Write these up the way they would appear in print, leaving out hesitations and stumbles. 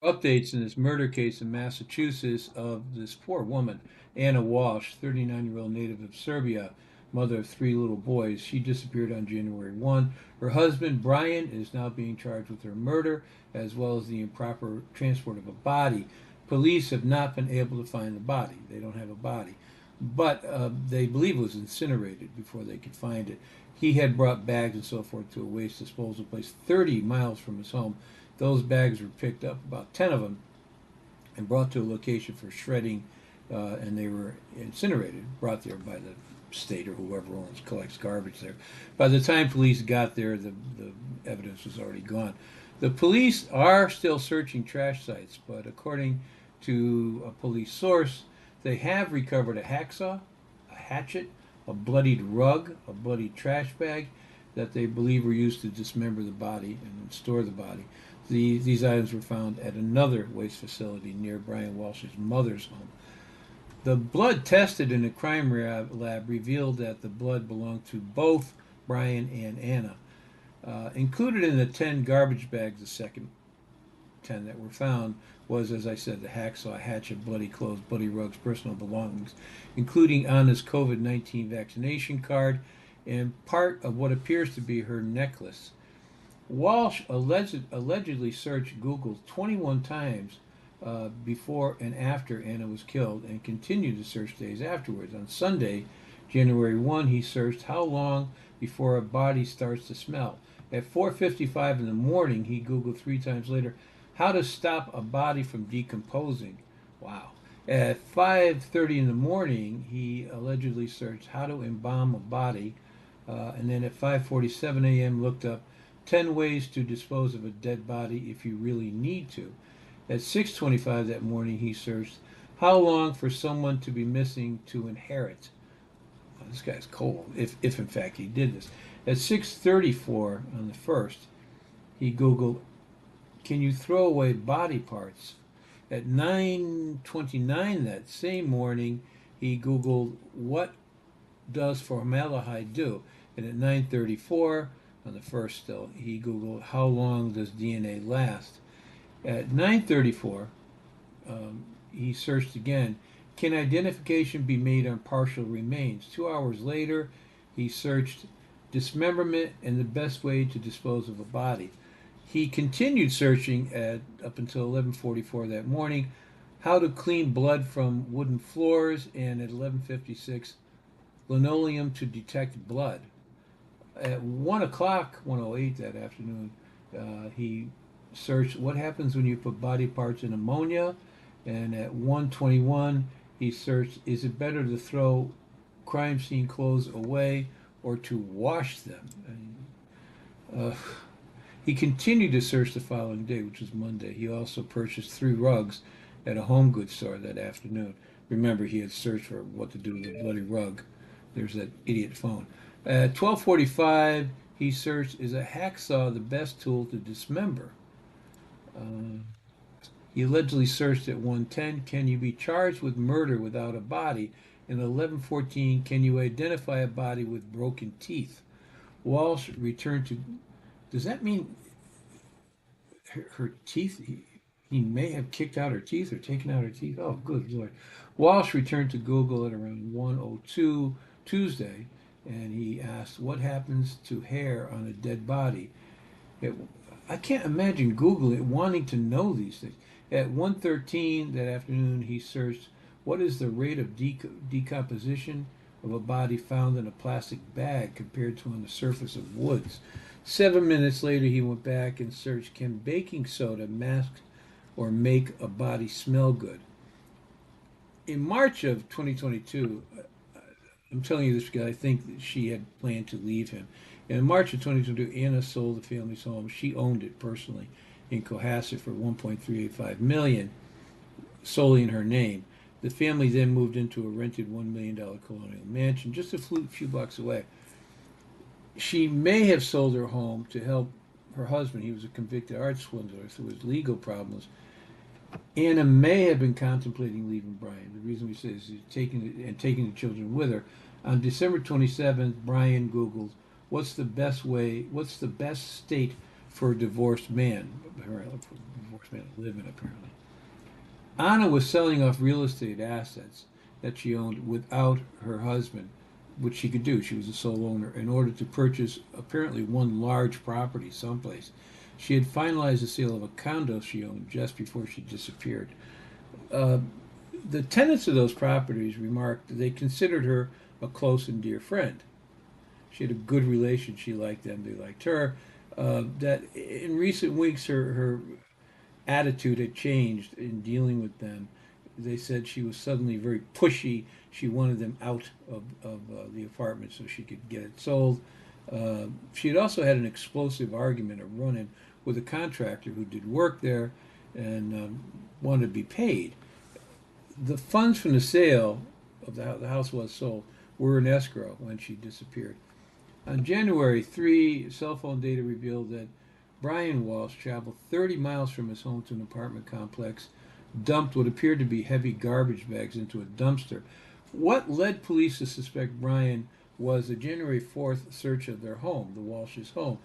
Updates in this murder case in Massachusetts of this poor woman, Ana Walshe, 39-year-old native of Serbia, mother of three little boys. She disappeared on January 1. Her husband, Brian, is now being charged with her murder as well as the improper transport of a body. Police have not been able to find the body. They don't have a body. But they believe it was incinerated before they could find it. He had brought bags and so forth to a waste disposal place 30 miles from his home. Those bags were picked up, about 10 of them, and brought to a location for shredding, and they were incinerated, brought there by the state or whoever collects garbage there. By the time police got there, the evidence was already gone. The police are still searching trash sites, but according to a police source, they have recovered a hacksaw, a hatchet, a bloodied rug, a bloodied trash bag that they believe were used to dismember the body and store the body. These items were found at another waste facility near Brian Walsh's mother's home. The blood tested in a crime lab revealed that the blood belonged to both Brian and Ana. Included in the 10 garbage bags, the second 10 that were found, was, as I said, the hacksaw, hatchet, bloody clothes, bloody rugs, personal belongings, including Anna's COVID-19 vaccination card and part of what appears to be her necklace. Walshe allegedly searched Google 21 times before and after Ana was killed and continued to search days afterwards. On Sunday, January 1, he searched how long before a body starts to smell. At 4:55 in the morning, he Googled three times later how to stop a body from decomposing. Wow. At 5:30 in the morning, he allegedly searched how to embalm a body, and then at 5:47 a.m. looked up 10 ways to dispose of a dead body if you really need to. At 6:25 that morning, he searched how long for someone to be missing to inherit. Oh, this guy's cold, if in fact he did this. At 6:34 on the 1st, he Googled, can you throw away body parts? At 9:29 that same morning, he Googled, what does formaldehyde do? And at 9:34 on the 1st still, he Googled, how long does DNA last? At 9:34, he searched again, can identification be made on partial remains? 2 hours later, he searched dismemberment and the best way to dispose of a body. He continued searching up until 11:44 that morning, how to clean blood from wooden floors, and at 11:56, linoleum to detect blood. At 1 o'clock, 1:08 that afternoon, he searched what happens when you put body parts in ammonia, and at 1:21, he searched, is it better to throw crime scene clothes away or to wash them? He continued to search the following day, which was Monday. He also purchased 3 rugs at a home goods store that afternoon. Remember, he had searched for what to do with a bloody rug. There's that idiot phone. At 12:45, he searched, is a hacksaw the best tool to dismember? He allegedly searched at 1:10, can you be charged with murder without a body? And at 11:14, can you identify a body with broken teeth? Walsh returned to, does that mean her teeth? He may have kicked out her teeth or taken out her teeth. Oh, good Lord. Walsh returned to Google at around 1:02 Tuesday, and he asked, what happens to hair on a dead body? It, I can't imagine Google wanting to know these things. At 1:13 that afternoon, he searched, what is the rate of decomposition of a body found in a plastic bag compared to on the surface of woods? 7 minutes later, he went back and searched, can baking soda mask or make a body smell good? In March of 2022, I'm telling you this because I think that she had planned to leave him. In March of 2022, Anna sold the family's home. She owned it personally in Cohasset for $1.385 million, solely in her name. The family then moved into a rented $1 million colonial mansion just a few blocks away. She may have sold her home to help her husband. He was a convicted art swindler through his legal problems. Anna may have been contemplating leaving Brian. The reason we say this is taking the children with her. On December 27th, Brian Googled, what's the best state for a divorced man, apparently, for a divorced man to live in, apparently. Anna was selling off real estate assets that she owned without her husband, which she could do. She was a sole owner, in order to purchase apparently one large property someplace. She had finalized the sale of a condo she owned just before she disappeared. Uh, the tenants of those properties remarked that they considered her a close and dear friend. She had a good relation. She liked them. They liked her. That in recent weeks, her attitude had changed in dealing with them. They said she was suddenly very pushy. She wanted them out of the apartment so she could get it sold. She had also had an explosive argument, a run-in, with a contractor who did work there and wanted to be paid. The funds from the sale of the house was sold were in escrow when she disappeared. On January 3, cell phone data revealed that Brian Walsh traveled 30 miles from his home to an apartment complex, dumped what appeared to be heavy garbage bags into a dumpster. What led police to suspect Brian was the January 4th search of their home, the Walsh's home.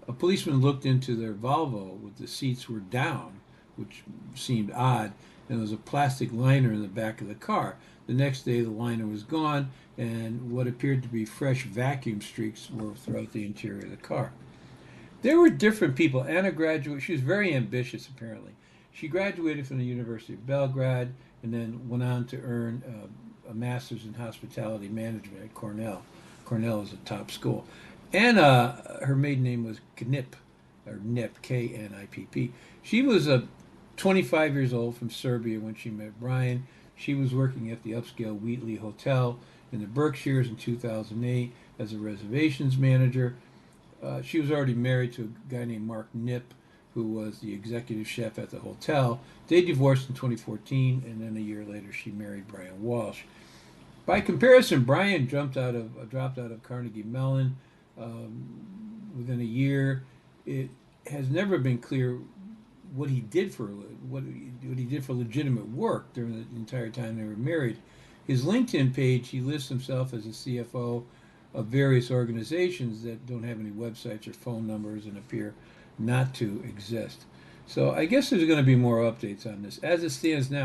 A policeman looked into their Volvo with the seats were down, which seemed odd, and there was a plastic liner in the back of the car. The next day, the liner was gone, and what appeared to be fresh vacuum streaks were throughout the interior of the car. There were different people. Anna graduated. She was very ambitious, apparently. She graduated from the University of Belgrade and then went on to earn a master's in hospitality management at Cornell. Cornell is a top school. Anna, her maiden name was Knip, or Nip, K-N-I-P-P. She was 25 years old from Serbia when she met Brian. She was working at the upscale Wheatley Hotel in the Berkshires in 2008 as a reservations manager. She was already married to a guy named Mark Nip, who was the executive chef at the hotel. They divorced in 2014, and then a year later she married Brian Walsh. By comparison, Brian dropped out of Carnegie Mellon within a year. It has never been clear what he did for legitimate work during the entire time they were married. His LinkedIn page, he lists himself as a CFO of various organizations that don't have any websites or phone numbers and appear not to exist. So I guess there's going to be more updates on this. As it stands now,